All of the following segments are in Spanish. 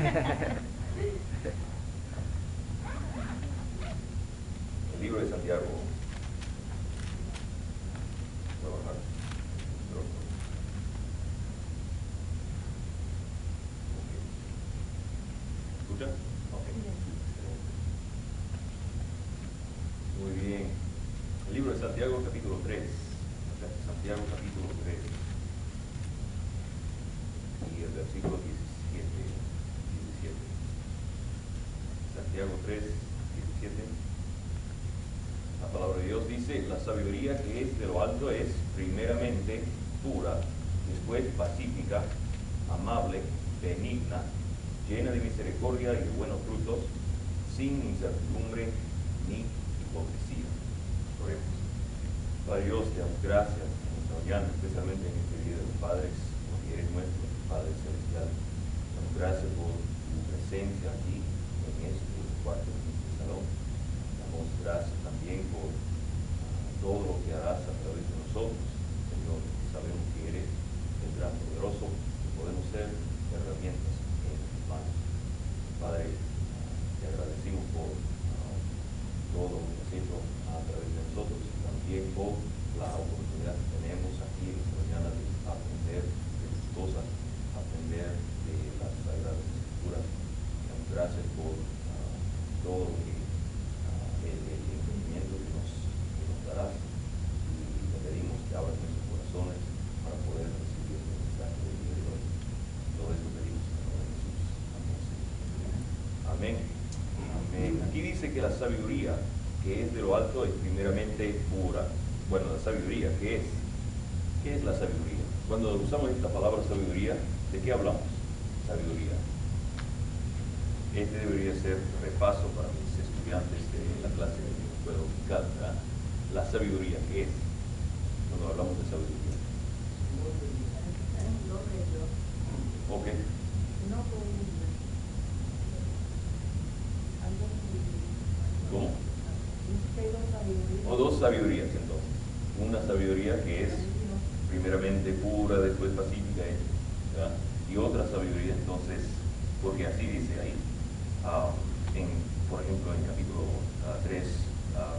El libro de Santiago. Voy a bajar. ¿Escuchan? Ok. Muy bien. El libro de Santiago, capítulo 3. Santiago, capítulo 3. Y el versículo 17. Santiago 3, 17. La palabra de Dios dice: la sabiduría que es de lo alto es primeramente pura, después pacífica, amable, benigna, llena de misericordia y de buenos frutos, sin incertidumbre ni hipocresía. Oremos. Padre Dios, te damos gracias en esta mañana, especialmente en este día de los padres, porque eres nuestro Padre Celestial. Te damos gracias por tu presencia aquí, en este cuarto, en este salón. Te damos gracias también por todo lo que harás a través de nosotros, Señor. Sabemos que eres el gran poderoso, que podemos ser herramientas en tus manos. Padre, te agradecemos por todo lo que has hecho a través de nosotros y también por la oportunidad que tenemos aquí en esta mañana de aprender de tus cosas, aprender de las Sagradas Escrituras. Te damos gracias por todo lo que el entendimiento que nos darás, y te pedimos que abras nuestros corazones para poder recibir el mensaje del día de hoy. Todo esto pedimos en el nombre de Jesús. Amén. Amén. Aquí dice que la sabiduría que es de lo alto es primeramente pura. Bueno, la sabiduría, ¿qué es? ¿Qué es la sabiduría? Cuando usamos esta palabra sabiduría, ¿de qué hablamos? Sabiduría. Este debería ser repaso para mis estudiantes de la clase de escuela dominical, ¿verdad? La sabiduría, ¿qué es? Cuando hablamos de sabiduría. Ok. ¿Cómo? O dos sabidurías entonces. Una sabiduría que es primeramente pura, después pacífica, ¿verdad? Y otra sabiduría entonces, porque así dice ahí, por ejemplo en capítulo 3,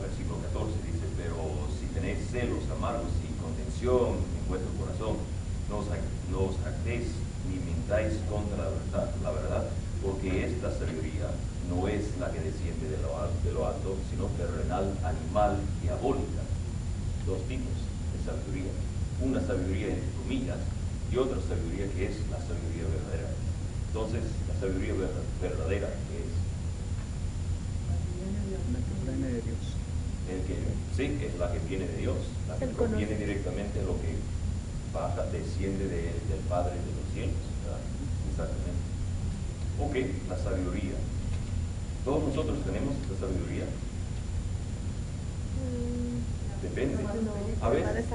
versículo 14, dice: pero si tenéis celos amargos y contención en vuestro corazón, no os jactéis ni mintáis contra la verdad, porque esta sabiduría no es la que desciende de lo alto, sino terrenal, animal, diabólica. Dos tipos de sabiduría. Una sabiduría entre comillas y otra sabiduría que es la sabiduría verdadera. Entonces, la sabiduría verdadera es la que proviene de Dios. Sí, es la que viene de Dios, la que proviene directamente de lo que baja, desciende del Padre de los cielos, ¿verdad? Exactamente. Ok, la sabiduría. ¿Todos nosotros tenemos esta sabiduría? Depende. A veces.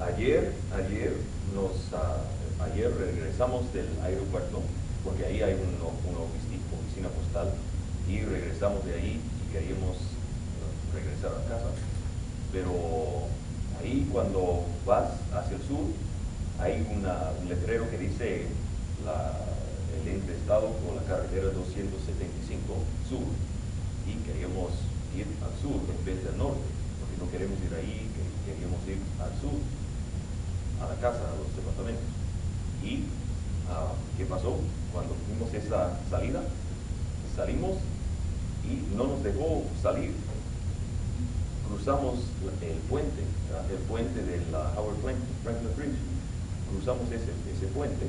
Ayer regresamos del aeropuerto, porque ahí hay una oficina postal, y regresamos de ahí y queríamos regresar a casa. Pero ahí cuando vas hacia el sur, hay un letrero que dice el entreestado por la carretera 275 sur, y queríamos ir al sur en vez del norte, porque no queremos ir ahí, queríamos ir al sur, a la casa, a los departamentos. Y ¿qué pasó? Cuando fuimos esa salida, salimos y no nos dejó salir. Cruzamos el puente de la Howard Franklin Bridge. Cruzamos ese puente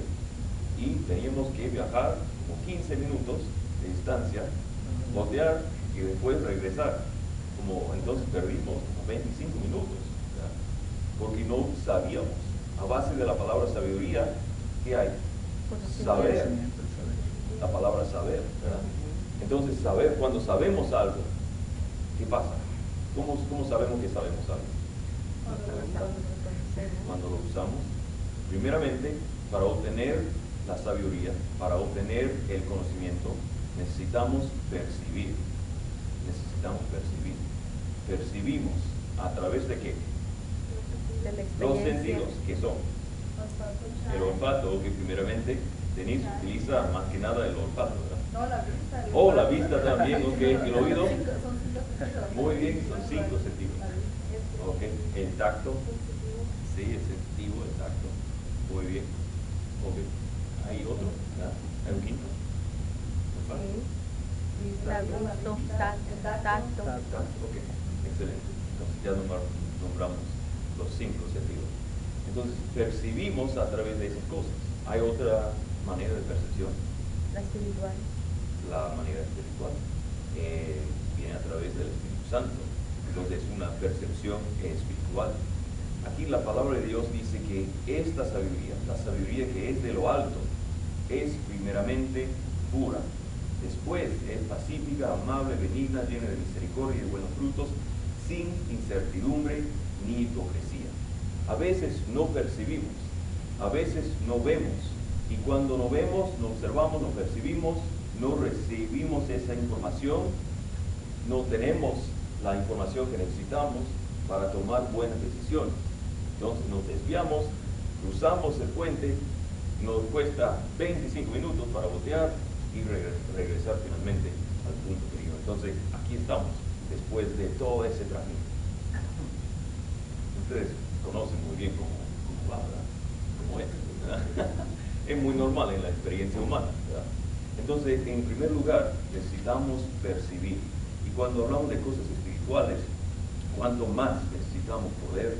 y teníamos que viajar como 15 minutos de distancia, voltear y después regresar. Entonces perdimos como 25 minutos, ¿verdad? Porque no sabíamos. A base de la palabra sabiduría, ¿qué hay? Saber. La palabra saber, ¿verdad? Entonces, saber, cuando sabemos algo, ¿qué pasa? ¿Cómo sabemos que sabemos algo? Cuando lo usamos. Primeramente, para obtener la sabiduría, para obtener el conocimiento, necesitamos percibir. Percibimos a través de qué? Los sentidos, ¿qué son? El olfato, que primeramente Denise utiliza más que nada el olfato, ¿verdad? No, la vista. Oh, la vista también, ok. ¿El oído? Son 5 sentidos. Muy bien, son 5 sentidos. Ok. El tacto. Sí, el sensitivo, el tacto. Muy bien. Ok. Hay otro, ¿verdad? Hay un quinto. La gusto, tacto. Ok, excelente. Entonces ya nombramos los 5 sentidos. Entonces percibimos a través de esas cosas. Hay otra manera de percepción. La espiritual. La manera espiritual viene a través del Espíritu Santo. Entonces es una percepción espiritual. Aquí la palabra de Dios dice que esta sabiduría, la sabiduría que es de lo alto, es primeramente pura. Después es pacífica, amable, benigna, llena de misericordia y de buenos frutos, sin incertidumbre ni hipocresía. A veces no percibimos, a veces no vemos, y cuando no vemos, no observamos, no percibimos, no recibimos esa información, no tenemos la información que necesitamos para tomar buenas decisiones. Entonces nos desviamos, cruzamos el puente, nos cuesta 25 minutos para voltear y regresar finalmente al punto querido. Entonces aquí estamos, después de todo ese tráfico. Ustedes conocen muy bien cómo va, ¿verdad? Cómo es, ¿verdad? Es muy normal en la experiencia humana, ¿verdad? Entonces, en primer lugar, necesitamos percibir. Y cuando hablamos de cosas espirituales, cuanto más necesitamos poder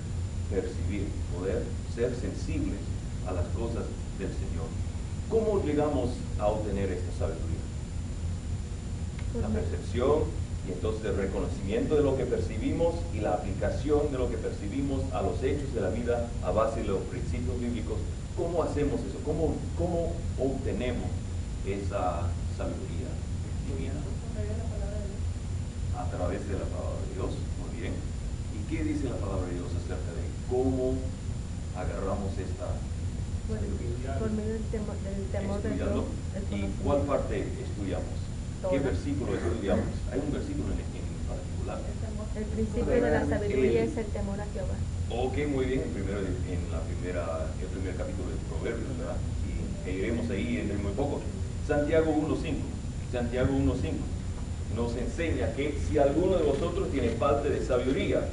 percibir, poder ser sensibles a las cosas del Señor. ¿Cómo llegamos a obtener esta sabiduría? La percepción y entonces el reconocimiento de lo que percibimos y la aplicación de lo que percibimos a los hechos de la vida a base de los principios bíblicos. ¿Cómo hacemos eso? ¿Cómo obtenemos esa sabiduría divina? A través de la palabra de Dios. Muy bien. ¿Y qué dice la palabra de Dios acerca de cómo agarramos esta sabiduría? Por medio del temor de Dios. ¿Y cuál parte estudiamos? ¿Qué versículo estudiamos? Hay un versículo en particular. El principio de la sabiduría es el temor a Jehová. Ok, muy bien, el primer capítulo de Proverbios, ¿verdad? Y iremos ahí en muy poco. Santiago 1.5. Santiago 1.5 nos enseña que si alguno de vosotros tiene falta de sabiduría,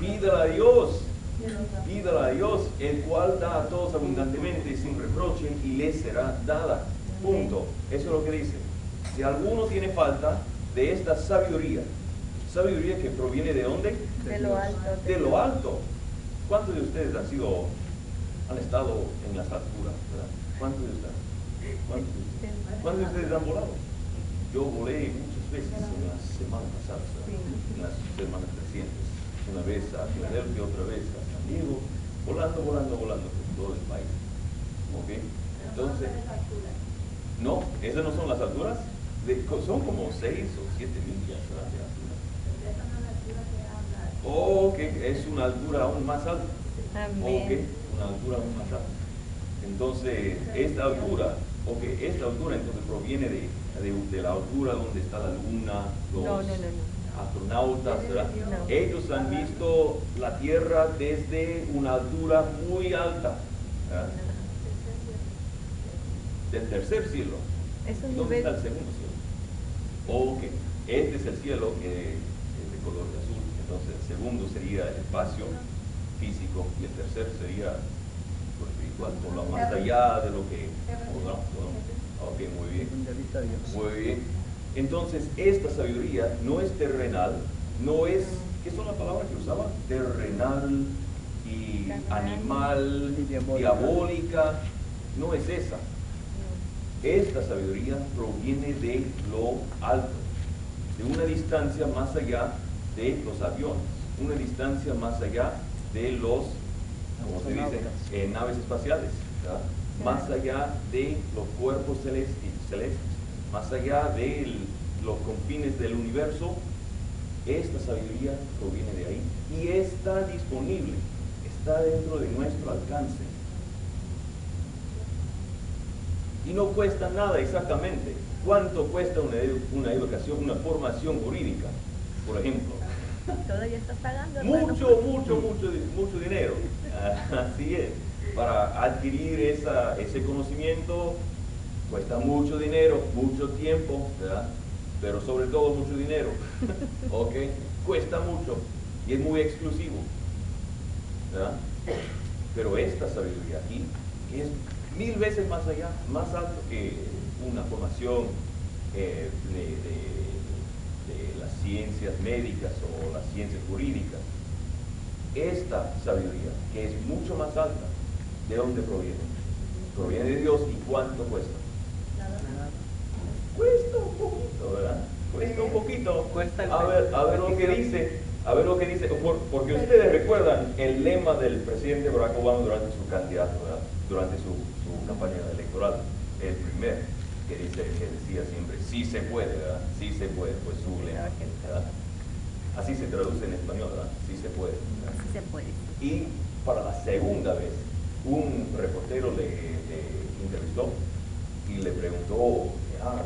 pídala a Dios. Pídala a Dios, el cual da a todos abundantemente sin reproche y le será dada. Punto. Eso es lo que dice. Si alguno tiene falta de esta sabiduría, sabiduría que proviene ¿de dónde? De lo alto. De lo alto. ¿Cuántos de ustedes han estado en las alturas, ¿verdad? ¿Cuántos de ustedes? ¿Cuántos de ustedes han volado? Yo volé muchas veces en las semanas pasadas, en las semanas recientes. Una vez a Filadelfia, otra vez a San Diego, volando por todo el país. ¿Ok? Entonces, no, esas no son las alturas. Son como 6 o 7 millas de altura. Ok, es una altura aún más alta. Ok, una altura aún más alta. Entonces, esta altura entonces proviene de la altura donde está la luna, los astronautas, ¿verdad? No. Ellos han visto la Tierra desde una altura muy alta, ¿verdad? Del tercer cielo. ¿Dónde está el segundo cielo? Ok, este es el cielo que es de color de azul. Entonces el segundo sería el espacio físico y el tercer sería lo espiritual, por lo más allá de lo que podamos. Ok, muy bien. Muy bien. Entonces esta sabiduría no es terrenal, no es, ¿qué son las palabras que usaba? Terrenal y animal, diabólica, no es esa. Esta sabiduría proviene de lo alto, de una distancia más allá de los aviones, una distancia más allá de los, ¿cómo se dice? Naves espaciales, ¿verdad? Más allá de los cuerpos celestes, más allá de los confines del universo. Esta sabiduría proviene de ahí y está disponible, está dentro de nuestro alcance. Y no cuesta nada exactamente. ¿Cuánto cuesta una educación, una formación jurídica, por ejemplo? Todavía estás pagando. Mucho dinero. Así es. Para adquirir ese conocimiento cuesta mucho dinero, mucho tiempo, ¿verdad? Pero sobre todo mucho dinero, ¿ok? Cuesta mucho y es muy exclusivo, ¿verdad? Pero esta sabiduría aquí es 1000 veces más allá, más alto que una formación de las ciencias médicas o las ciencias jurídicas. Esta sabiduría, que es mucho más alta, ¿de dónde proviene? Proviene de Dios. ¿Y cuánto cuesta? Cuesta un poquito, ¿verdad? Cuesta un poquito. Cuesta el a ver lo que dice, porque ustedes recuerdan el lema del presidente Barack Obama durante su candidato, ¿verdad? Durante su campaña electoral, el primer que decía siempre, sí se puede, ¿verdad? Sí se puede, pues su lema, ¿verdad? Así se traduce en español, ¿verdad? Sí se puede, ¿verdad? Sí se puede. Y para la segunda vez, un reportero le entrevistó y le preguntó,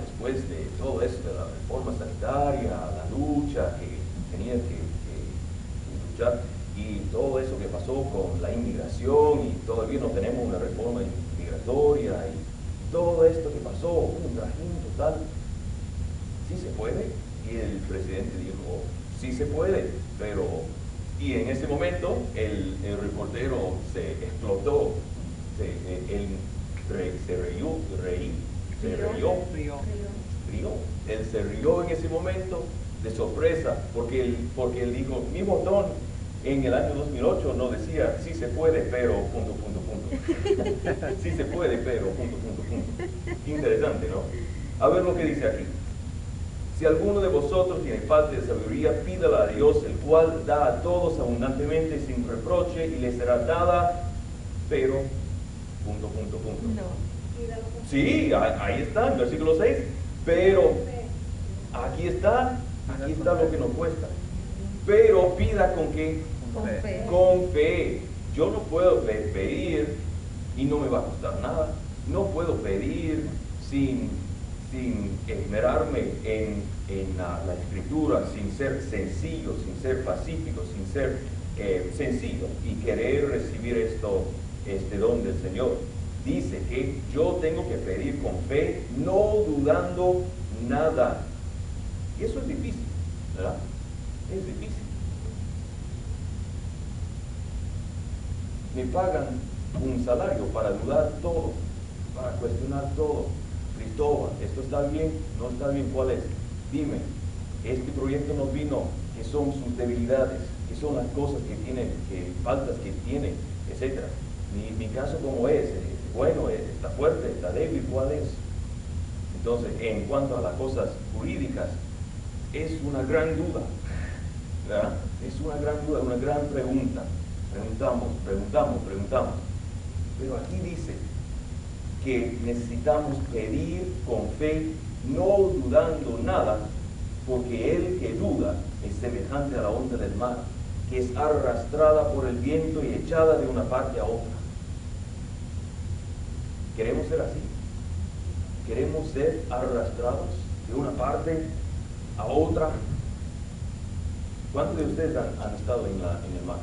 después de todo esto, de la reforma sanitaria, la lucha que tenía que luchar y todo eso que pasó con la inmigración, y todavía no tenemos una reforma migratoria, y todo esto que pasó, un trajín total, ¿sí se puede? Y el presidente dijo, sí se puede, pero... Y en ese momento el reportero se explotó, él se rió en ese momento de sorpresa, porque él dijo, mi botón en el año 2008 no decía, sí se puede, pero, punto. Sí se puede, pero, punto. Interesante, ¿no? A ver lo que dice aquí. Si alguno de vosotros tiene falta de sabiduría, pídala a Dios, el cual da a todos abundantemente sin reproche, y le será dada, pero, punto. No. Sí, ahí está, en versículo 6, pero, aquí está lo que nos cuesta. Pero pida con qué? Con fe. Con fe. Yo no puedo pedir y no me va a costar nada. No puedo pedir sin esmerarme en la escritura, sin ser sencillo, sin ser pacífico, sin ser sencillo y querer recibir este don del Señor. Dice que yo tengo que pedir con fe, no dudando nada. Y eso es difícil, ¿verdad? Es difícil. Me pagan un salario para dudar todo, para cuestionar todo. Cristóbal, ¿esto está bien? ¿No está bien? ¿Cuál es? Dime, este proyecto nos vino, ¿qué son sus debilidades? ¿Qué son las cosas que tiene, qué faltas que tiene, etcétera? Mi caso, ¿cómo es? Bueno, ¿está fuerte? ¿Está débil? ¿Cuál es? Entonces, en cuanto a las cosas jurídicas, es una gran duda, ¿verdad? Es una gran duda, una gran pregunta. Preguntamos. Pero aquí dice que necesitamos pedir con fe, no dudando nada, porque el que duda es semejante a la onda del mar, que es arrastrada por el viento y echada de una parte a otra. ¿Queremos ser así? ¿Queremos ser arrastrados de una parte a otra? ¿Cuántos de ustedes han estado en el mar?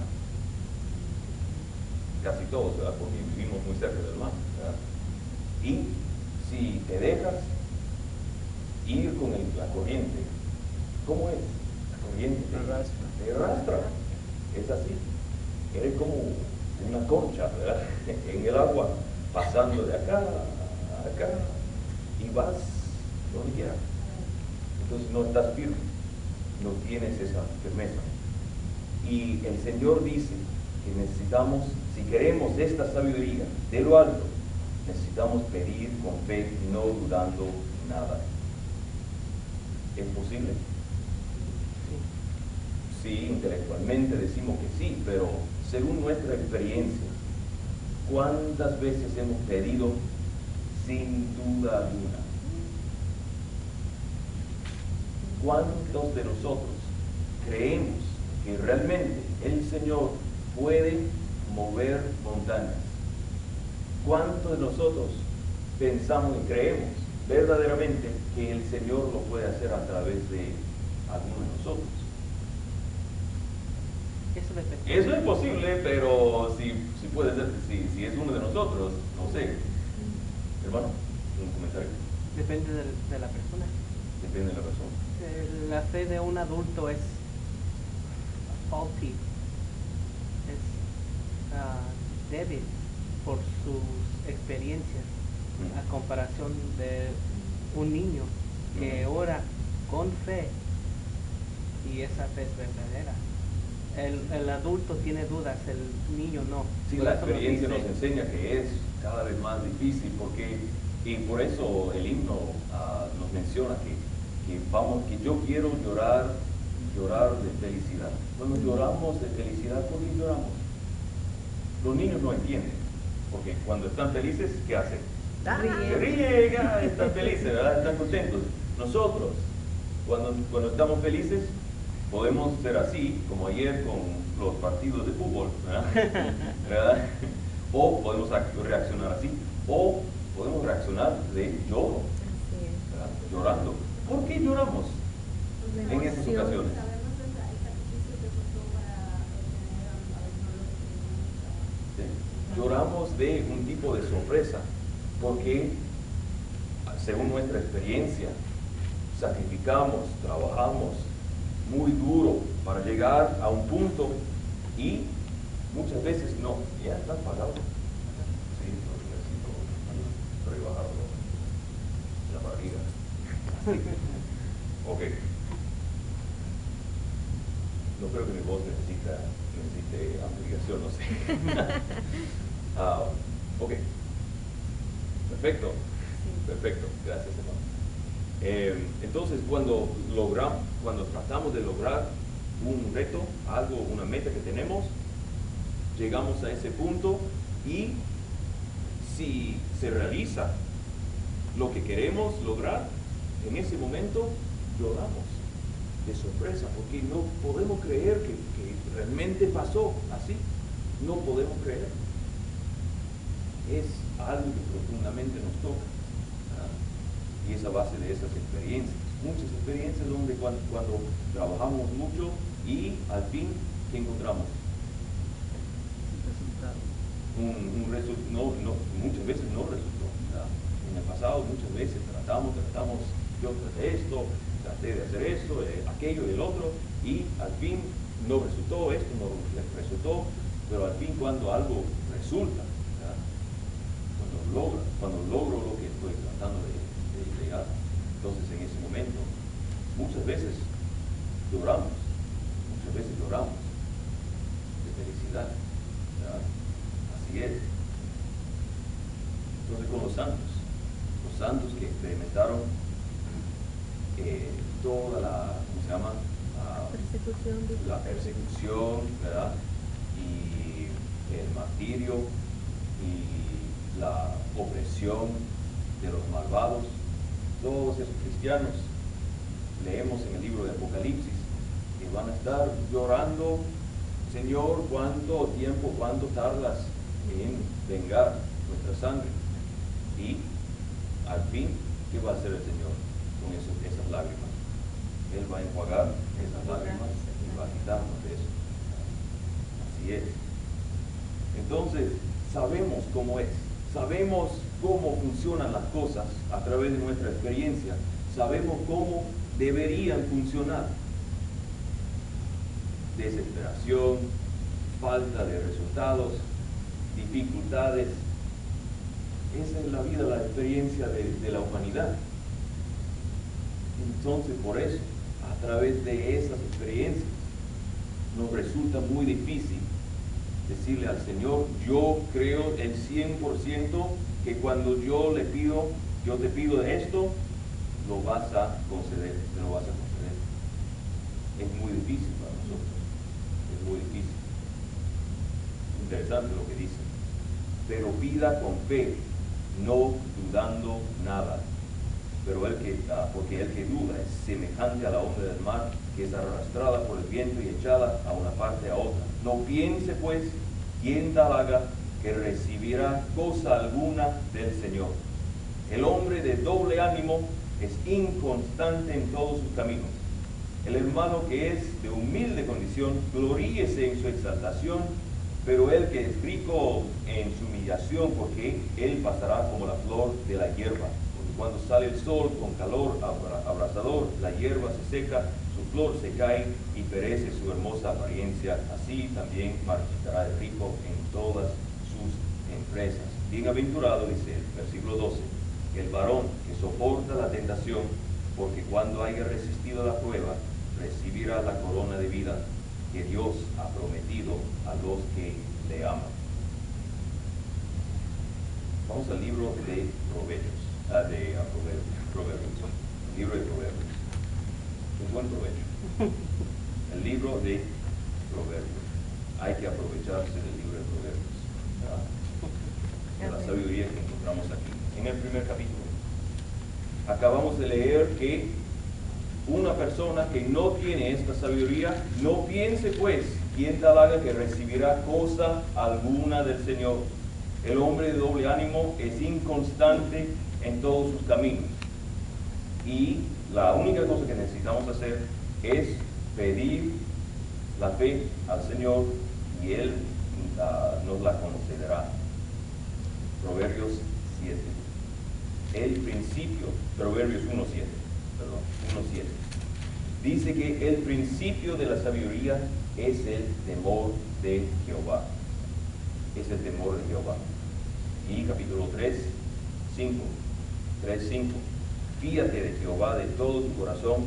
Casi todos, ¿verdad? Porque vivimos muy cerca del mar, ¿verdad? Y si te dejas ir con la corriente, ¿cómo es? La corriente te arrastra. Es así. Eres como una concha, ¿verdad? En el agua, pasando de acá a acá, y vas donde quieras. Entonces no estás firme, no tienes esa firmeza. Y el Señor dice que necesitamos, si queremos esta sabiduría de lo alto, necesitamos pedir con fe, no dudando nada. ¿Es posible? Sí, intelectualmente decimos que sí, pero según nuestra experiencia, ¿cuántas veces hemos pedido sin duda alguna? ¿Cuántos de nosotros creemos que realmente el Señor puede mover montañas? ¿Cuántos de nosotros pensamos y creemos verdaderamente que el Señor lo puede hacer a través de algunos de nosotros? Eso depende. Eso es posible, pero si puede ser, si es uno de nosotros, no sé. Hermano, un comentario. Depende de la persona. Depende de la persona. La fe de un adulto es faulty, es débil por sus experiencias, a comparación de un niño que ora con fe y esa fe es verdadera. El adulto tiene dudas, el niño no. Sí, Por la eso experiencia nos dice, enseña que es cada vez más difícil, y por eso el himno nos menciona que yo quiero llorar de felicidad. Cuando lloramos de felicidad, ¿por qué lloramos? Los niños no entienden, porque cuando están felices, ¿qué hacen? Se ríen, están felices, ¿verdad? Están contentos. Nosotros, cuando estamos felices, podemos ser así, como ayer con los partidos de fútbol, ¿verdad? O podemos reaccionar así, o podemos reaccionar de lloro, ¿verdad? Llorando. ¿Por qué lloramos en esas ocasiones? Sabemos el sacrificio que costó para obtener a ¿Sí? Lloramos de un tipo de sorpresa, porque según nuestra experiencia, sacrificamos, trabajamos muy duro para llegar a un punto y muchas veces no, ya están pagados. Sí, lo necesito rebajarlo, la barriga. Así. Ok. No creo que mi voz necesite ampliación, no sé. Ok. Perfecto. Perfecto. Gracias, hermano. Entonces, cuando tratamos de lograr un reto, algo, una meta que tenemos, llegamos a ese punto y si se realiza lo que queremos lograr, en ese momento lloramos de sorpresa, porque no podemos creer que realmente pasó así. No podemos creer. Es algo que profundamente nos toca. Y es a base de esas experiencias. Muchas experiencias donde cuando trabajamos mucho y al fin, ¿qué encontramos? Muchas veces no resultó. ¿Verdad? En el pasado muchas veces tratamos, yo traté esto, traté de hacer esto, aquello y el otro, y al fin no resultó, esto no resultó, pero al fin cuando algo resulta, ¿verdad? Cuando logro lo que estoy tratando de llegar, entonces en ese momento muchas veces lloramos de felicidad, ¿verdad? Así es. Entonces con los santos que experimentaron toda la, ¿cómo se llama? La persecución, ¿verdad? Y el martirio y la opresión de los malvados. Todos esos cristianos, leemos en el libro de Apocalipsis, que van a estar llorando: Señor, ¿cuánto tiempo, cuánto tardas en vengar nuestra sangre? Y al fin, ¿qué va a hacer el Señor con esas lágrimas? Él va a enjuagar esas lágrimas y va a quitarnos de eso. Así es. Entonces, sabemos cómo es. Sabemos cómo funcionan las cosas a través de nuestra experiencia. Sabemos cómo deberían funcionar. Desesperación, falta de resultados, dificultades. Esa es la vida, la experiencia de la humanidad. Entonces, por eso, a través de esas experiencias, nos resulta muy difícil decirle al Señor: yo creo el 100% que cuando yo te pido de esto, lo vas a conceder, me lo vas a conceder. Es muy difícil para nosotros, es muy difícil. Interesante lo que dice: pero pida con fe, no dudando nada. Porque el que duda es semejante a la onda del mar, que es arrastrada por el viento y echada a una parte a otra. No piense pues quien tal haga que recibirá cosa alguna del Señor. El hombre de doble ánimo es inconstante en todos sus caminos. El hermano que es de humilde condición, gloríese en su exaltación, pero el que es rico en su humillación, porque él pasará como la flor de la hierba. Porque cuando sale el sol con calor abrasador, la hierba se seca, su flor se cae y perece su hermosa apariencia. Así también marchitará el rico en todas sus empresas. Bienaventurado, dice el versículo 12, el varón que soporta la tentación, porque cuando haya resistido la prueba, recibirá la corona de vida que Dios ha prometido a los que le aman. Vamos al libro de Proverbios, el libro de Proverbios. Un buen provecho. El libro de Proverbios. Hay que aprovecharse del libro de Proverbios, ¿verdad? De la sabiduría que encontramos aquí. En el primer capítulo, acabamos de leer que una persona que no tiene esta sabiduría, no piense pues, quien tal haga que recibirá cosa alguna del Señor. El hombre de doble ánimo es inconstante en todos sus caminos. Y la única cosa que necesitamos hacer es pedir la fe al Señor y Él nos la concederá. Proverbios 7. El principio, Proverbios 1.7, perdón, 1.7. Dice que el principio de la sabiduría es el temor de Jehová. Es el temor de Jehová. Y capítulo 3.5. Fíate de Jehová de todo tu corazón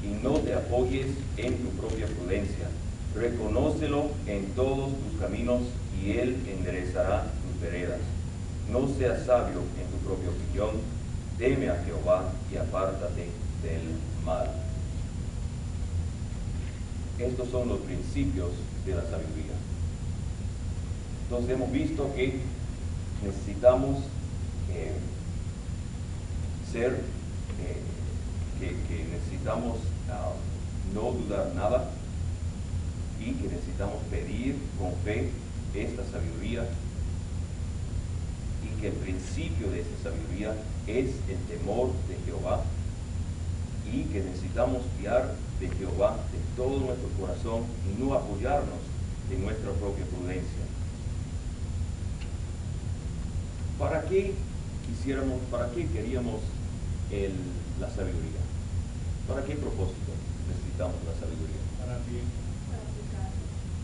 y no te apoyes en tu propia prudencia. Reconócelo en todos tus caminos y Él enderezará tus veredas. No seas sabio en tu propia opinión, teme a Jehová y apártate del mal. Estos son los principios de la sabiduría. Entonces hemos visto que necesitamos que necesitamos no dudar nada y que necesitamos pedir con fe esta sabiduría, y que el principio de esta sabiduría es el temor de Jehová, y que necesitamos fiar de Jehová de todo nuestro corazón y no apoyarnos en nuestra propia prudencia. ¿Para qué queríamos la sabiduría? ¿Para qué propósito necesitamos la sabiduría? Para aplicar,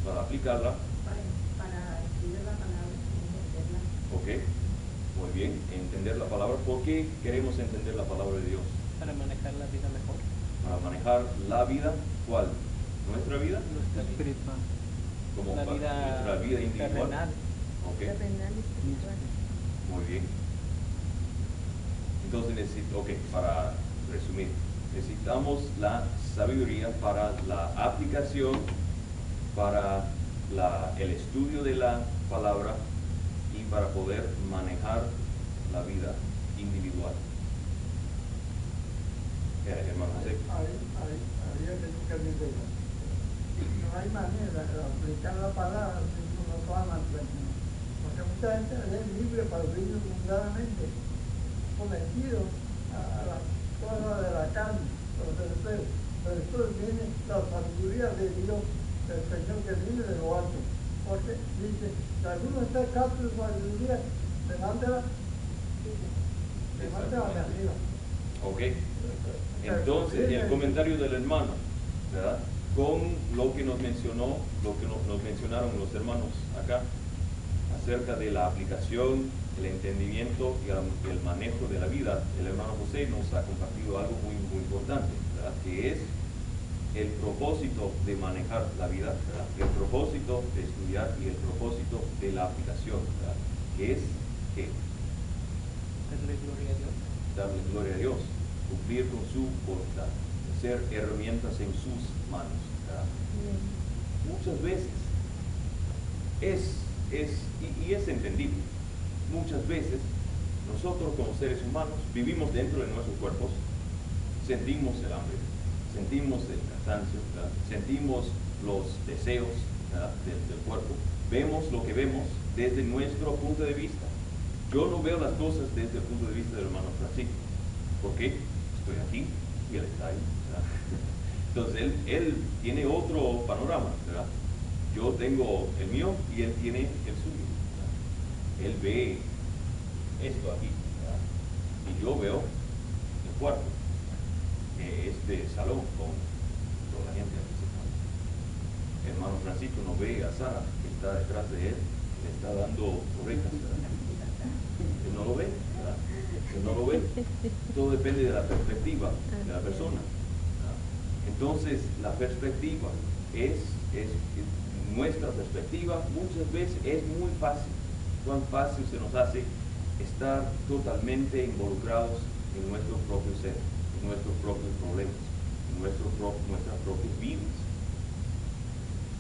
Para aplicarla. para estudiar la palabra, entenderla. Ok, muy bien, entender la palabra. ¿Por qué queremos entender la palabra de Dios? Para manejar la vida mejor. Para manejar la vida, ¿cuál? ¿Nuestra vida? Nuestra espiritual. Como La vida nuestra vida individual. terrenal. Ok, Terrenal y espiritual. muy bien. Entonces para resumir, necesitamos la sabiduría para la aplicación, para el estudio de la palabra y para poder manejar la vida individual. Hermano José. Había que buscar mi idea. No hay manera de aplicar la palabra sin que uno pueda mantenerlo. Porque mucha gente es libre para vivir mundanamente, sometido a las cosas de la carne, los deseos. Pero después viene la sabiduría de Dios, del Señor que viene de lo alto. Porque dice, si alguno está escaso de sabiduría, levántela de arriba. Ok. Entonces, el comentario del hermano, ¿verdad? Con lo que nos mencionaron los hermanos acá, acerca de la aplicación, el entendimiento y el manejo de la vida, el hermano José nos ha compartido algo muy, muy importante, ¿verdad? Que es el propósito de manejar la vida, ¿verdad? El propósito de estudiar y el propósito de la aplicación, ¿verdad? Que es que Darle gloria a Dios. darle gloria a Dios, cumplir con su voluntad, ser herramientas en sus manos, ¿verdad? Muchas veces y es entendible, muchas veces nosotros como seres humanos vivimos dentro de nuestros cuerpos, sentimos el hambre, sentimos el cansancio, ¿verdad? Sentimos los deseos, ¿verdad? del cuerpo, vemos lo que vemos desde nuestro punto de vista. Yo no veo las cosas desde el punto de vista del hermano Francisco. ¿Por qué? Estoy aquí y él está ahí, ¿verdad? Entonces él tiene otro panorama, ¿verdad? Yo tengo el mío y él tiene el suyo, ¿verdad? Él ve esto aquí, ¿verdad? Y yo veo el cuarto, que es de salón con toda la gente aquí sentada. El hermano Francisco no ve a Sara, que está detrás de él, le está dando orejas, ¿verdad? Él no lo ve, ¿verdad? Él no lo ve. Todo depende de la perspectiva de la persona, ¿verdad? Entonces, la perspectiva es nuestra perspectiva. Muchas veces es muy fácil, cuán fácil se nos hace estar totalmente involucrados en nuestro propio ser, en nuestros propios problemas, en nuestras propias vidas.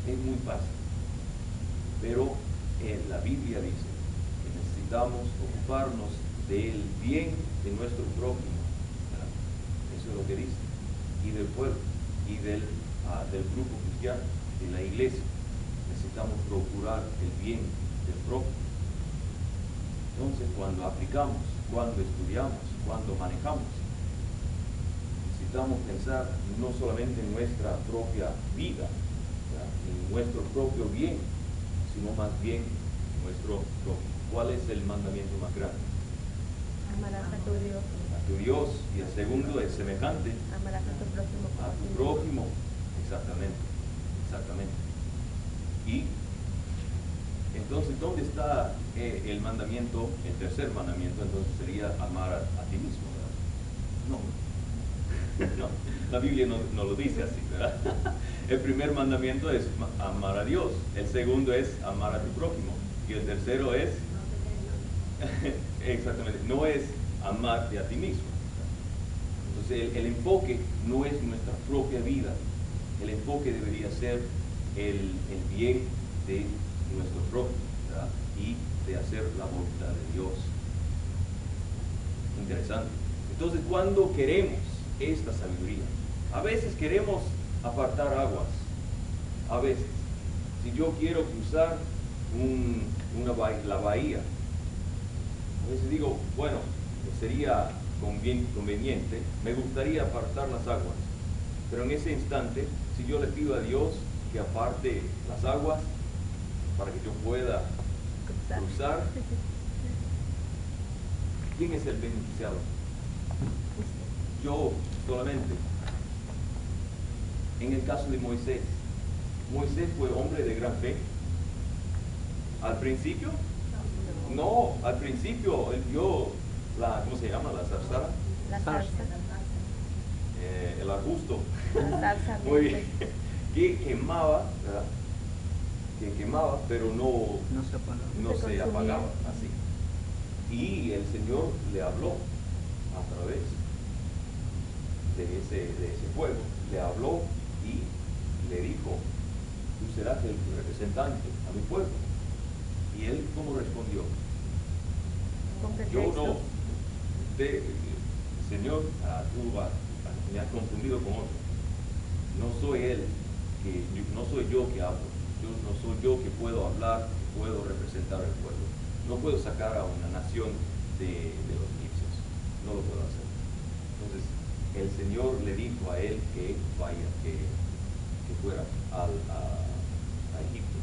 Es muy fácil. Pero la Biblia dice que necesitamos ocuparnos del bien de nuestro prójimo, ¿verdad? Eso es lo que dice. Y del pueblo, y del grupo cristiano, de la iglesia. Necesitamos procurar el bien del prójimo. Entonces, cuando aplicamos, cuando estudiamos, cuando manejamos, necesitamos pensar no solamente en nuestra propia vida, ¿verdad?, en nuestro propio bien, sino más bien en nuestro prójimo. ¿Cuál es el mandamiento más grande? Amarás a tu Dios. A tu Dios. Y el segundo es semejante. Amarás a tu prójimo. A tu prójimo. Exactamente. Exactamente. Y entonces, ¿dónde está el mandamiento? El tercer mandamiento entonces sería amar a ti mismo, ¿verdad? No, la Biblia no lo dice así, ¿verdad? El primer mandamiento es amar a Dios, el segundo es amar a tu prójimo, y el tercero es, exactamente, no es amarte a ti mismo. Entonces, el enfoque no es nuestra propia vida, el enfoque debería ser el bien de nuestro prójimo, ¿verdad?, y de hacer la voluntad de Dios. Interesante. Entonces, cuando queremos esta sabiduría, a veces queremos apartar aguas. A veces, si yo quiero cruzar la bahía, a veces digo, bueno, sería conveniente, me gustaría apartar las aguas, pero en ese instante, si yo le pido a Dios que aparte las aguas para que yo pueda cruzar, ¿quién es el beneficiado? Yo solamente. En el caso de Moisés fue hombre de gran fe. Al principio, no, al principio él vio ¿cómo se llama? La zarzara. La salsa. El arbusto. La salsa. Muy bien. Que quemaba, ¿verdad? Que quemaba, pero no se apagaba así. Y el Señor le habló a través de ese fuego, le habló y le dijo, tú serás el representante a mi pueblo. Y él, ¿cómo respondió? Yo no, Señor, tú me has confundido con otro. No soy yo que hablo, no soy yo que puedo hablar, que puedo representar al pueblo. No puedo sacar a una nación de los egipcios, no lo puedo hacer. Entonces, el Señor le dijo a él que vaya, que fuera a Egipto.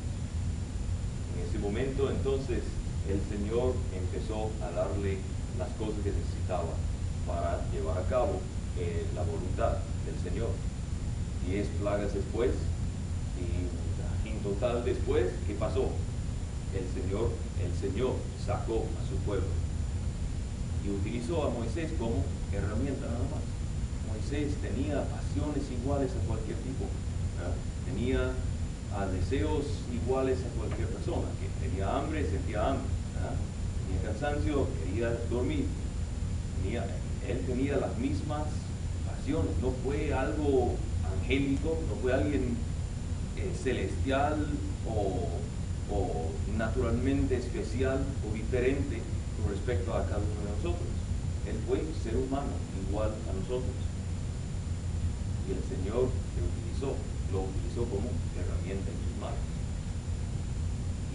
En ese momento, entonces, el Señor empezó a darle las cosas que necesitaba para llevar a cabo la voluntad del Señor. 10 plagas después, y en total después, ¿qué pasó? El Señor sacó a su pueblo y utilizó a Moisés como herramienta nada más. Moisés tenía pasiones iguales a cualquier tipo, ¿verdad? Tenía deseos iguales a cualquier persona, que tenía hambre, sentía hambre, ¿verdad? Tenía cansancio, quería dormir. Él tenía las mismas pasiones, no fue algo angélico, no fue alguien celestial o naturalmente especial o diferente con respecto a cada uno de nosotros. Él fue ser humano igual a nosotros. Y el Señor lo utilizó como herramienta en sus manos.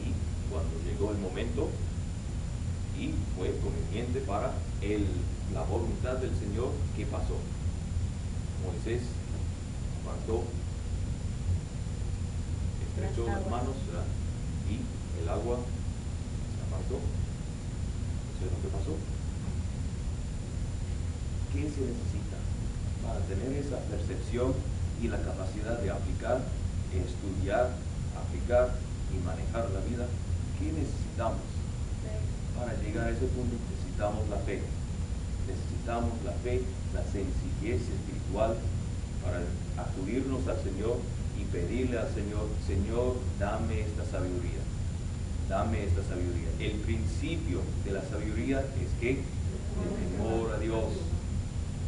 Y cuando llegó el momento y fue conveniente para la voluntad del Señor, ¿qué pasó? Moisés apartó, estrechó las manos, ¿verdad? Y el agua se apartó. Eso es lo que pasó. ¿Qué se necesita para tener esa percepción y la capacidad de aplicar, estudiar, aplicar y manejar la vida? ¿Qué necesitamos? Para llegar a ese punto necesitamos la fe. Necesitamos la fe, la sencillez espiritual para acudirnos al Señor y pedirle al Señor, Señor, dame esta sabiduría. Dame esta sabiduría. El principio de la sabiduría es que el temor a Dios,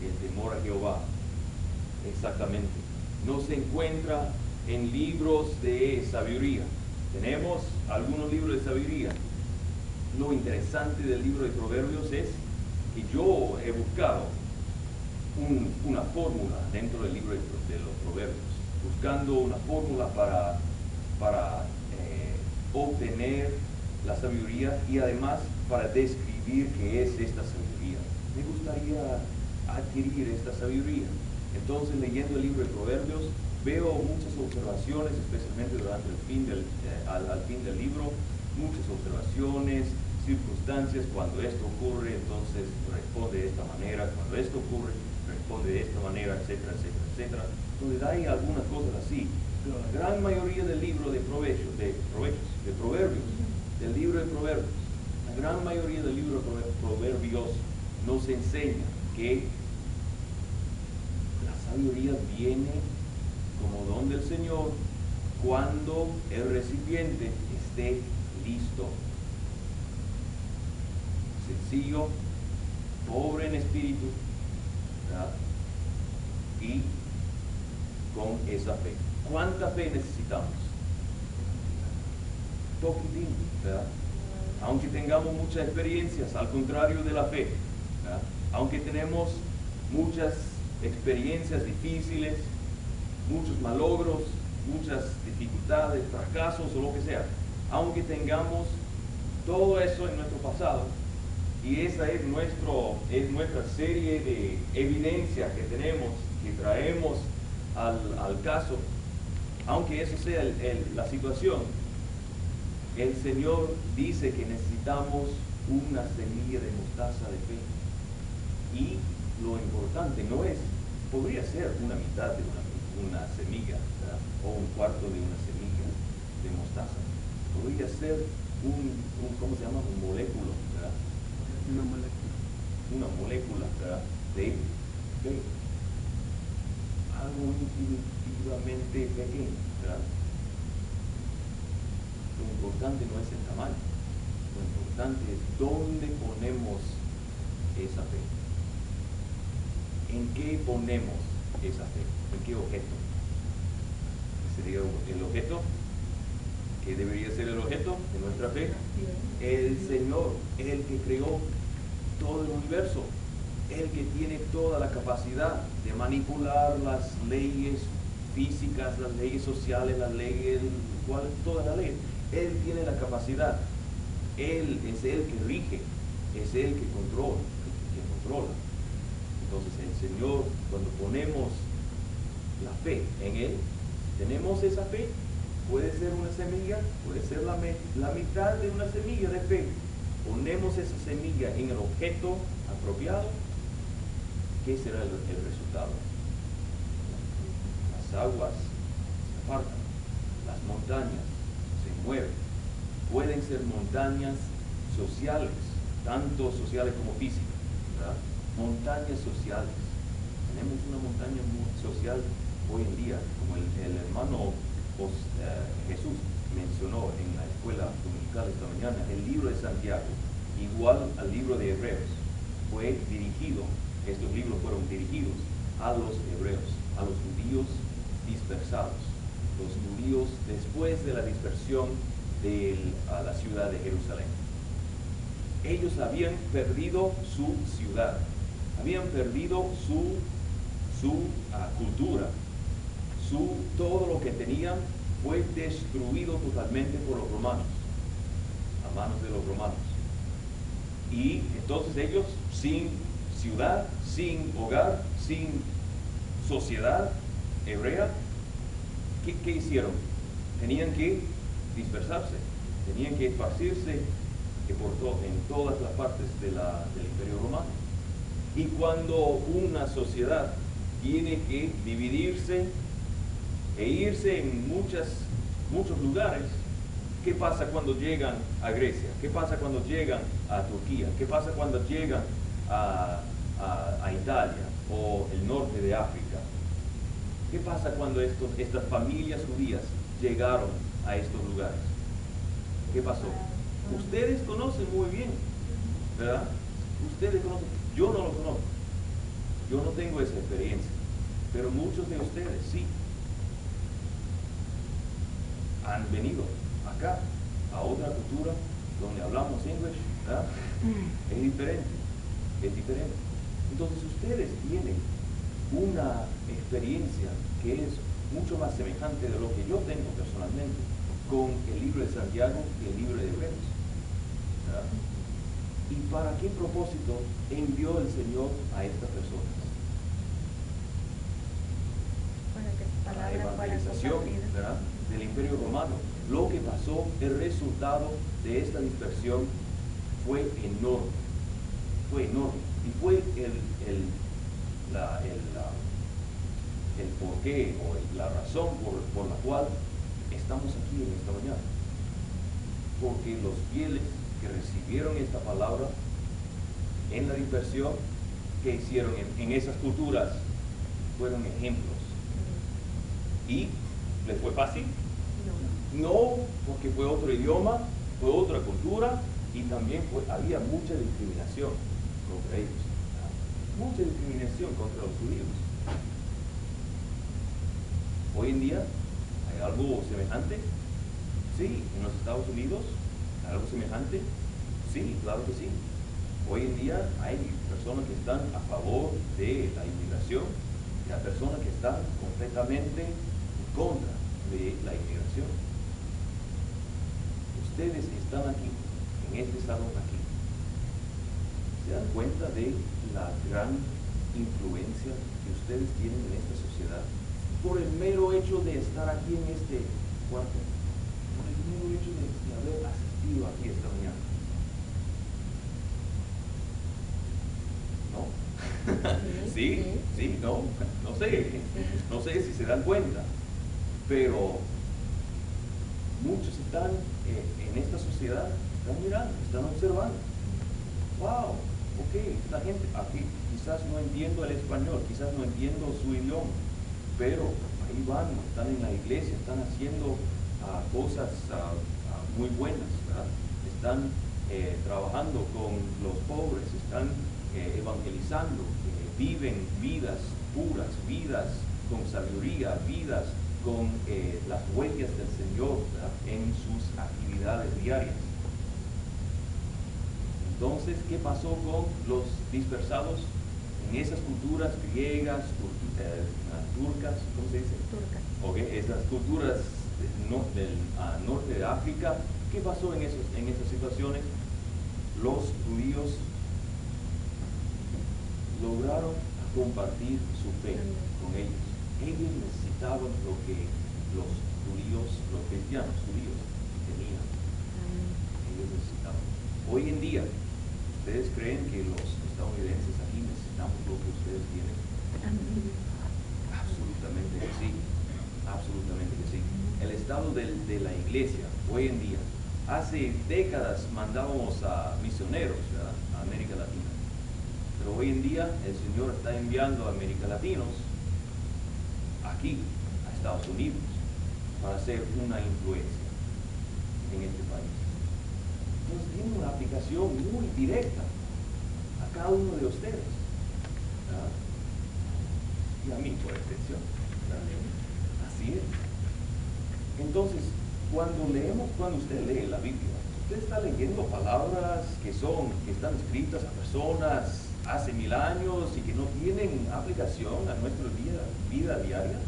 el temor a Jehová. Exactamente. No se encuentra en libros de sabiduría. Tenemos algunos libros de sabiduría. Lo interesante del libro de Proverbios es que yo he buscado una fórmula dentro del libro de los Proverbios, buscando una fórmula para obtener la sabiduría y además para describir qué es esta sabiduría. Me gustaría adquirir esta sabiduría. Entonces, leyendo el libro de Proverbios, veo muchas observaciones, especialmente durante el fin al fin del libro, muchas observaciones, circunstancias. Cuando esto ocurre, entonces responde de esta manera. Cuando esto ocurre, responde de esta manera, etcétera, etcétera, etcétera. Entonces hay algunas cosas así. Pero la gran mayoría del libro de Proverbios, del libro de Proverbios, la gran mayoría del libro de Proverbios nos enseña que la sabiduría viene como don del Señor cuando el recipiente esté listo. Sencillo, pobre en espíritu, ¿verdad? Y con esa fe. ¿Cuánta fe necesitamos? Poquitín, ¿verdad? Aunque tengamos muchas experiencias, al contrario de la fe, ¿verdad? Aunque tenemos muchas experiencias difíciles, muchos malogros, muchas dificultades, fracasos o lo que sea, aunque tengamos todo eso en nuestro pasado, y esa es nuestra serie de evidencias que tenemos, que traemos al caso, aunque eso sea la situación, el Señor dice que necesitamos una semilla de mostaza de fe. Y lo importante no es, podría ser una mitad de una semilla, ¿verdad? O un cuarto de una semilla de mostaza. Podría ser ¿cómo se llama? Un moléculo, ¿verdad? Una molécula, ¿verdad? De fe. Algo intuitivamente pequeño, ¿verdad? Lo importante no es el tamaño, lo importante es dónde ponemos esa fe. ¿En qué ponemos esa fe? ¿En qué objeto? ¿Qué sería el objeto? ¿Qué debería ser el objeto de nuestra fe? El Señor, el que creó todo el universo, el que tiene toda la capacidad de manipular las leyes físicas, las leyes sociales, las leyes, todas las leyes. Él tiene la capacidad. Él es el que rige, es el que controla. Entonces el Señor, cuando ponemos la fe en Él, tenemos esa fe, puede ser una semilla, puede ser la mitad de una semilla de fe. Ponemos esa semilla en el objeto apropiado, ¿qué será el resultado? Las aguas se apartan, las montañas se mueven. Pueden ser montañas sociales, tanto sociales como físicas, ¿verdad? Montañas sociales. Tenemos una montaña social hoy en día, como el hermano Jesús mencionó en la escuela dominical esta mañana, el libro de Santiago, igual al libro de Hebreos, estos libros fueron dirigidos a los hebreos, a los judíos dispersados, los judíos después de la dispersión a la ciudad de Jerusalén. Ellos habían perdido su ciudad, habían perdido su cultura, todo lo que tenían fue destruido totalmente por los romanos, a manos de los romanos. Y entonces ellos, sin ciudad, sin hogar, sin sociedad, hebrea, ¿qué hicieron? Tenían que dispersarse, tenían que esparcirse en todas las partes del Imperio Romano. Y cuando una sociedad tiene que dividirse e irse en muchos lugares, ¿qué pasa cuando llegan a Grecia? ¿Qué pasa cuando llegan a Turquía? ¿Qué pasa cuando llegan a Italia o el norte de África? ¿Qué pasa cuando estas familias judías llegaron a estos lugares? ¿Qué pasó? Ustedes conocen muy bien, ¿verdad? Ustedes conocen. Yo no lo conozco. Yo no tengo esa experiencia. Pero muchos de ustedes sí. Han venido acá, a otra cultura, donde hablamos inglés, ¿verdad? Es diferente. Entonces ustedes tienen una experiencia que es mucho más semejante de lo que yo tengo personalmente con el libro de Santiago y el libro de Hebreos, ¿verdad? ¿Y para qué propósito envió el Señor a estas personas? Para que su La palabra fuera evangelización, compartida. ¿verdad?, del Imperio Romano. Lo que pasó, el resultado de esta dispersión fue enorme. Y fue el porqué o la razón por la cual estamos aquí en esta mañana. Porque los fieles que recibieron esta palabra en la dispersión, que hicieron en esas culturas, fueron ejemplos. ¿Y les fue fácil? No, porque fue otro idioma, fue otra cultura, y también había mucha discriminación contra ellos. Mucha discriminación contra los judíos. Hoy en día, ¿hay algo semejante? Sí, en los Estados Unidos, ¿hay algo semejante? Sí, claro que sí. Hoy en día hay personas que están a favor de la inmigración y hay personas que están completamente en contra de la inmigración. Ustedes están aquí, en este salón aquí. ¿Se dan cuenta de la gran influencia que ustedes tienen en esta sociedad? Por el mero hecho de estar aquí en este cuarto, por el mero hecho de haber asistido aquí esta mañana. ¿No? Sí, no sé si se dan cuenta, pero muchos están en esta sociedad, están mirando, están observando. Wow, ok, esta gente aquí quizás no entiendo el español, quizás no entiendo su idioma, pero ahí van, están en la iglesia, están haciendo cosas muy buenas, ¿verdad? Están trabajando con los pobres, están evangelizando, viven vidas puras, vidas con sabiduría, vidas con las huellas del Señor, ¿verdad?, en sus actividades diarias. Entonces, ¿qué pasó con los dispersados en esas culturas griegas, turcas, ¿cómo se dice? Turcas. Okay, esas culturas del norte de África? ¿Qué pasó en esas situaciones? Los judíos lograron compartir su fe con ellos. Ellos necesitaban lo que los judíos, los cristianos judíos tenían. Ellos necesitaban. Hoy en día, ¿ustedes creen que los estadounidenses aquí necesitamos lo que ustedes tienen? Absolutamente que sí. Absolutamente que sí. El estado de la iglesia hoy en día, hace décadas mandábamos a misioneros, ¿verdad?, a América Latina. Pero hoy en día el Señor está enviando a América Latinos aquí, a Estados Unidos, para hacer una influencia en este país. Entonces tiene una aplicación muy directa a cada uno de ustedes, ¿verdad?, y a mí por extensión, ¿verdad? Así es. Entonces, cuando usted lee la Biblia, usted está leyendo palabras que están escritas a personas hace 1000 años y que no tienen aplicación a nuestra vida diaria.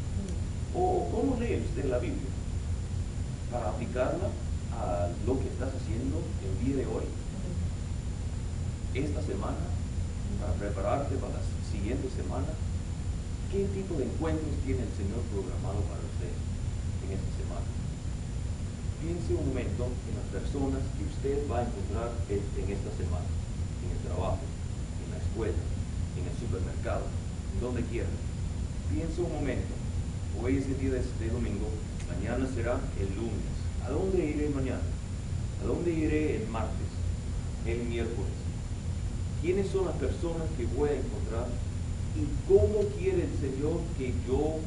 ¿O cómo lee usted la Biblia? Para aplicarla a lo que estás haciendo el día de hoy, esta semana, para prepararte para la siguiente semana. ¿Qué tipo de encuentros tiene el Señor programado para usted en esta semana? Piense un momento en las personas que usted va a encontrar en esta semana, en el trabajo, en la escuela, en el supermercado, donde quiera. Piense un momento. Hoy es el día de domingo, mañana será el lunes. ¿A dónde iré mañana? ¿A dónde iré el martes? El miércoles. ¿Quiénes son las personas que voy a encontrar? ¿Y cómo quiere el Señor que yo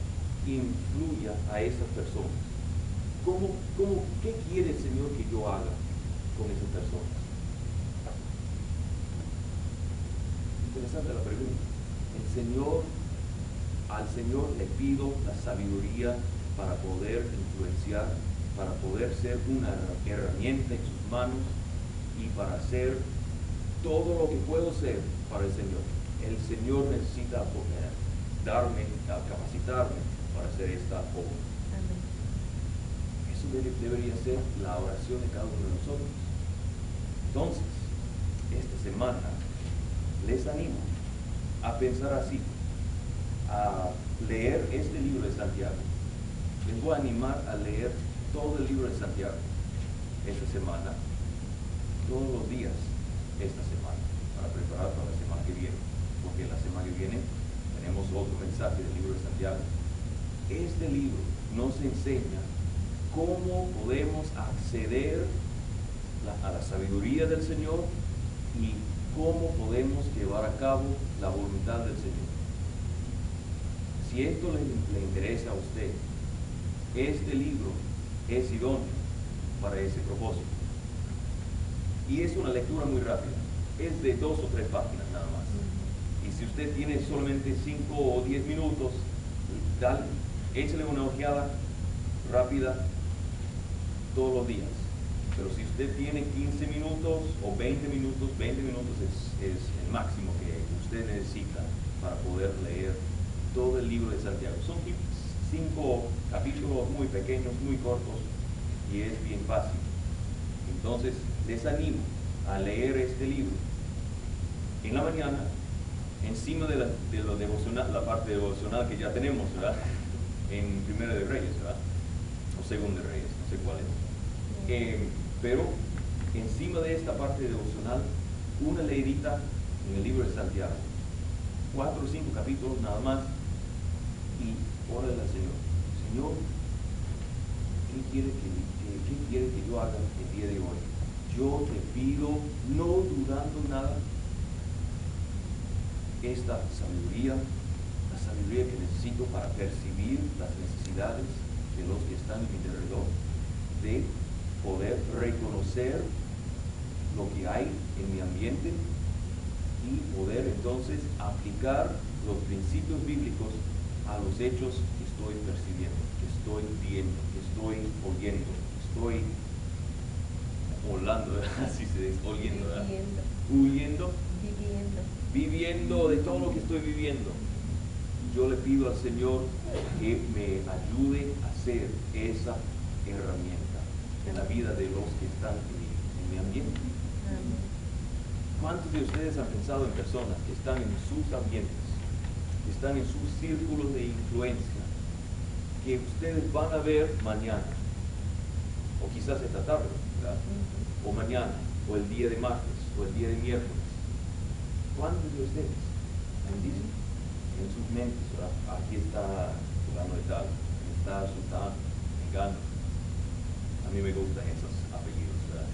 influya a esas personas? ¿Qué quiere el Señor que yo haga con esas personas? Interesante la pregunta. Al Señor le pido la sabiduría para poder influenciar, para poder ser una herramienta en sus manos y para hacer todo lo que puedo ser para el Señor. El Señor necesita capacitarme para hacer esta obra. Eso debería ser la oración de cada uno de nosotros. Entonces, esta semana les animo a pensar así, a leer este libro de Santiago. Les voy a animar a leer todo el libro de Santiago esta semana, todos los días esta semana, para preparar para la semana que viene, porque la semana que viene tenemos otro mensaje del libro de Santiago. Este libro nos enseña cómo podemos acceder a la sabiduría del Señor y cómo podemos llevar a cabo la voluntad del Señor. Si esto le interesa a usted, este libro es idóneo para ese propósito. Y es una lectura muy rápida, es de 2 o 3 páginas nada más. Y si usted tiene solamente 5 o 10 minutos, échale una ojeada rápida todos los días. Pero si usted tiene 15 minutos o 20 minutos es el máximo que usted necesita para poder leer todo el libro de Santiago. Son 5 capítulos muy pequeños, muy cortos, y es bien fácil. Entonces, les animo a leer este libro en la mañana, encima de lo devocional, la parte devocional que ya tenemos, ¿verdad? En Primera de Reyes, ¿verdad? O Segunda de Reyes, no sé cuál es. Pero encima de esta parte devocional, una leidita en el libro de Santiago, 4 o 5 capítulos nada más, y órale al Señor. Señor, ¿qué quiere que yo haga el día de hoy? Yo te pido, no dudando nada, esta sabiduría, la sabiduría que necesito para percibir las necesidades de los que están en mi alrededor, de poder reconocer lo que hay en mi ambiente y poder entonces aplicar los principios bíblicos a los hechos que estoy percibiendo, que estoy viendo, que estoy oyendo, que estoy volando, así se dice, oliendo, ¿verdad? Huyendo, viviendo de todo lo que estoy viviendo. Yo le pido al Señor que me ayude a ser esa herramienta en la vida de los que están en mi ambiente. ¿Cuántos de ustedes han pensado en personas que están en sus ambientes, que están en sus círculos de influencia, que ustedes van a ver mañana, o quizás esta tarde, ¿verdad? O mañana, o el día de martes, o el día de miércoles? ¿Cuántos de ustedes han dicho en sus mentes, ¿verdad? Aquí está fulano de tal, aquí está sultán, mengano? A mí me gustan esos apellidos, ¿verdad?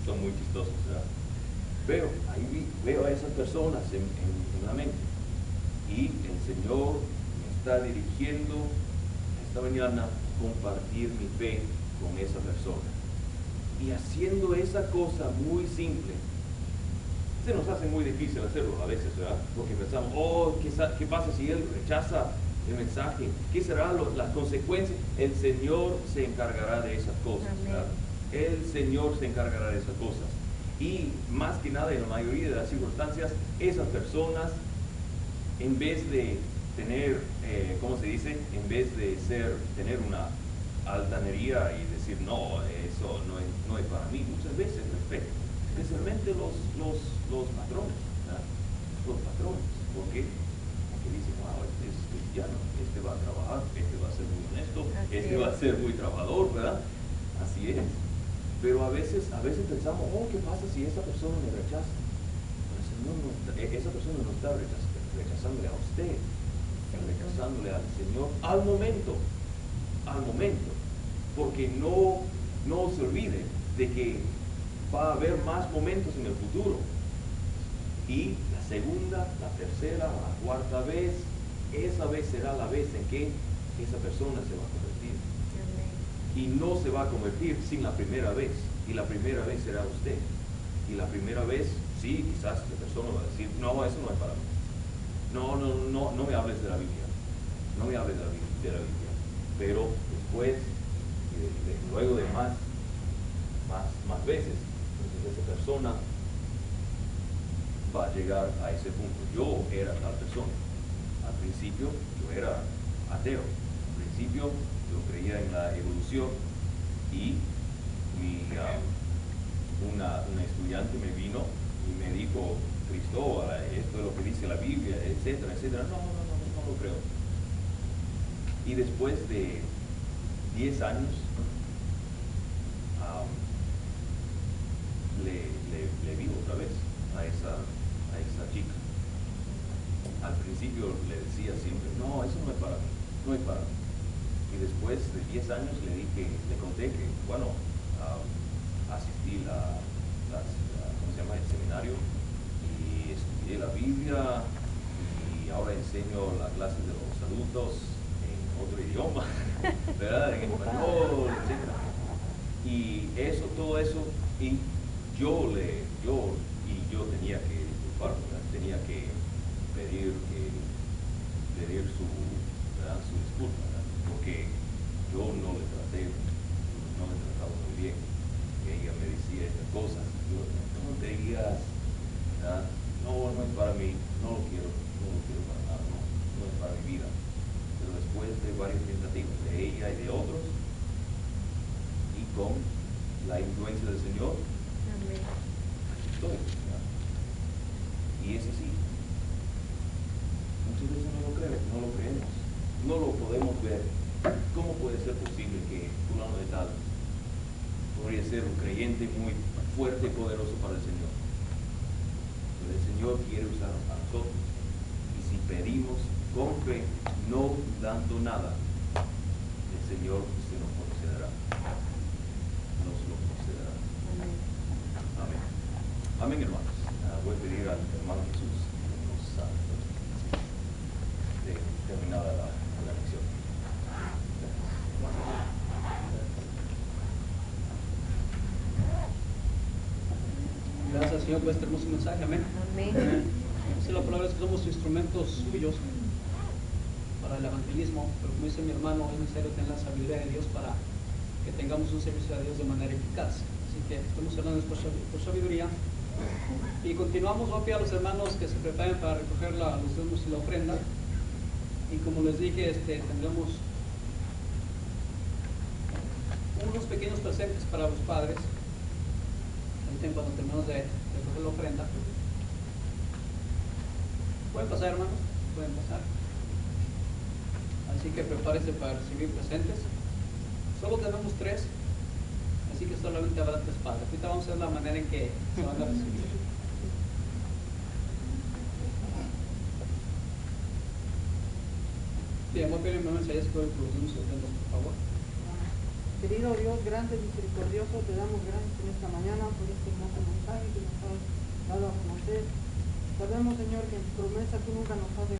Son muy chistosos, ¿verdad? Pero ahí veo a esas personas en la mente, y el Señor me está dirigiendo esta mañana a compartir mi fe con esa persona. Y haciendo esa cosa muy simple, se nos hace muy difícil hacerlo a veces, ¿verdad? Porque pensamos, ¿qué pasa si él rechaza el mensaje? ¿Qué serán las consecuencias? El Señor se encargará de esas cosas, ¿verdad? El Señor se encargará de esas cosas. Y más que nada, en la mayoría de las circunstancias, esas personas, en vez de tener, ¿cómo se dice? En vez de tener una altanería y decir, no, eso no es para mí, muchas veces respeto, especialmente los patrones, ¿verdad? Los patrones. ¿Por qué? Porque dicen, wow, este es cristiano, este va a trabajar, este va a ser muy honesto, este va a ser muy trabajador, ¿verdad? Así es. Pero a veces pensamos, oh, ¿qué pasa si esa persona me rechaza? Pero el Señor no está, esa persona no está rechazándole a usted, está rechazándole al Señor al momento, porque no se olvide de que va a haber más momentos en el futuro. Y la segunda, la tercera, la cuarta vez, esa vez será la vez en que esa persona se va a convertir. Y no se va a convertir sin la primera vez. Y la primera vez será usted. Y la primera vez, sí, quizás la persona va a decir, no, eso no es para mí. No me hables de la Biblia. No me hables de la Biblia. Pero después, luego de más veces, entonces esa persona va a llegar a ese punto. Yo era tal persona. Al principio yo era ateo. Al principio yo creía en la evolución y una estudiante me vino y me dijo, Cristóbal, esto es lo que dice la Biblia, etcétera, etcétera. No lo creo. Y después de 10 años le vi otra vez a esa chica. Al principio le decía siempre, no, eso no es para mí, no es para mí. Y después de 10 años le conté que, bueno, asistí ¿cómo se llama? El seminario y estudié la Biblia y ahora enseño las clases de los adultos en otro idioma, ¿verdad? En español, etc. Y todo eso, y yo tenía que disculparme, tenía que pedir su disculpa, ¿verdad? Porque yo no le trataba muy bien. Ella me decía estas cosas, yo, no te digas, ¿verdad? No es para mí, no lo quiero para nada, no es para mi vida. Pero después de varias tentativas de ella y de otros, y con la influencia del Señor, aquí estoy, ¿verdad? Y es así. Muchas veces no lo creemos, no lo podemos ver. ¿Cómo puede ser posible que fulano de tal podría ser un creyente muy fuerte y poderoso para el Señor? Pero el Señor quiere usarnos a nosotros. Y si pedimos con fe, no dando nada, el Señor se nos concederá. Nos lo concederá. Amén. Amén, hermanos. Voy a pedir al hermano Jesús que nos terminada la lección. Gracias, Señor, por este hermoso mensaje. Amén. Dice la palabra es que somos instrumentos suyos para el evangelismo, pero como dice mi hermano, es necesario tener la sabiduría de Dios para que tengamos un servicio a Dios de manera eficaz. Así que estamos hablando por sabiduría. Y continuamos. Voy a pedir a los hermanos que se preparen para recoger los diezmos y la ofrenda. Y como les dije, tendremos unos pequeños presentes para los padres. Ahorita cuando terminemos de recoger la ofrenda. ¿Pueden pasar, hermanos? Pueden pasar. Así que prepárense para recibir presentes. Solo tenemos 3, así que solamente habrá 3 padres. Ahorita vamos a ver la manera en que se van a recibir. Bien, voy a pedir a mi hermano Isaías que por los diezmos y ofrendas, por favor. Querido Dios, grande y misericordioso, te damos gracias en esta mañana por este hermoso mensaje que nos has dado a conocer. Sabemos, Señor, que en tu promesa tú nunca nos has